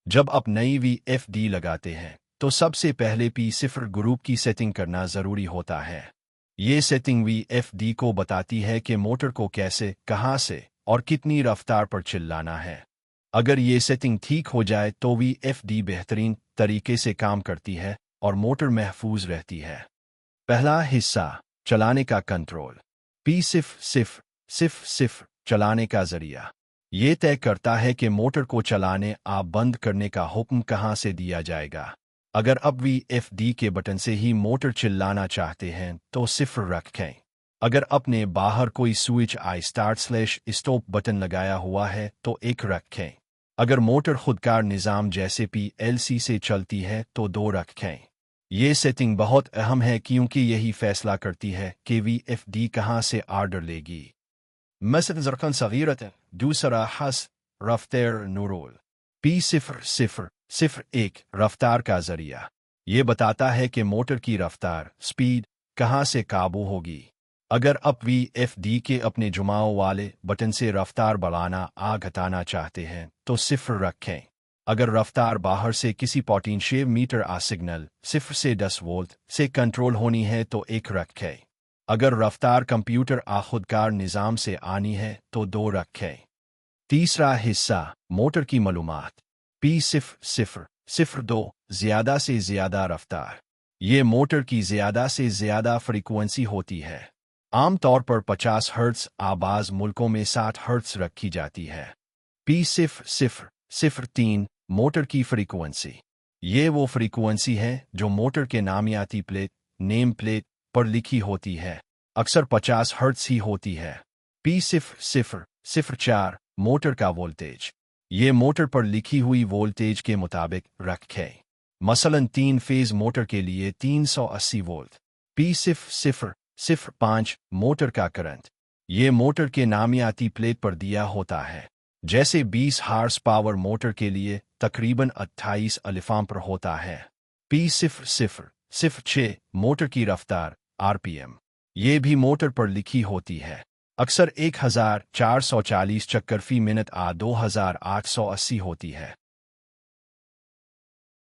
जब आप नई VFD लगाते हैं तो सबसे पहले P0 ग्रुप की सेटिंग करना ज़रूरी होता है। ये सेटिंग VFD को बताती है कि मोटर को कैसे, कहाँ से और कितनी रफ्तार पर चलाना है। अगर ये सेटिंग ठीक हो जाए तो VFD बेहतरीन तरीके से काम करती है और मोटर महफूज रहती है। पहला हिस्सा, चलाने का कंट्रोल। P0 चलाने का जरिया। ये तय करता है कि मोटर को चलाने या बंद करने का हुक्म कहाँ से दिया जाएगा। अगर आप VFD के बटन से ही मोटर चलाना चाहते हैं तो 0 रखें। अगर आपने बाहर कोई स्विच स्टार्ट/स्टॉप बटन लगाया हुआ है तो 1 रखें। अगर मोटर खुदकार निज़ाम जैसे PLC से चलती है तो 2 रखें। ये सेटिंग बहुत अहम है क्योंकि यही फैसला करती है कि VFD कहाँ से आर्डर लेगी। مثل زرقان صغيرة दूसरा हस रफ्तार नूरोल। P0 रफ्तार का जरिया। ये बताता है कि मोटर की रफ्तार स्पीड कहाँ से काबू होगी। अगर आप VFD के अपने जुमाओं वाले बटन से रफ्तार बढ़ाना या घटाना चाहते हैं तो 0 रखें। अगर रफ्तार बाहर से किसी पोटेंशियल मीटर सिग्नल 0 से 10 वोल्ट से कंट्रोल होनी है तो 1 रखें। अगर रफ्तार कंप्यूटर खुदकार निज़ाम से आनी है तो 2 रखें। तीसरा हिस्सा, मोटर की मालूमात। P0 ज़्यादा से ज़्यादा रफ्तार। ये मोटर की ज़्यादा से ज़्यादा फ्रीक्वेंसी होती है। आमतौर पर 50 हर्ट्ज़, आबाज मुल्कों में 60 हर्ट्ज़ रखी जाती है। P0 मोटर की फ्रीक्वेंसी। ये वो फ्रीक्वेंसी है जो मोटर के नामियाती प्लेट, नेम प्लेट पर लिखी होती है। अक्सर 50 हर्ट्ज़ ही होती है। P0 मोटर का वोल्टेज। ये मोटर पर लिखी हुई वोल्टेज के मुताबिक रखें। मसलन 3 फेज मोटर के लिए 380 वोल्ट। P0 मोटर का करंट। ये मोटर के नामियाती प्लेट पर दिया होता है। जैसे 20 हार्स पावर मोटर के लिए तकरीबन 28 अलिफाम पर होता है। P0 मोटर की रफ्तार RPM। ये भी मोटर पर लिखी होती है। अक्सर 1440 चक्कर फी मिनट 2880 होती है।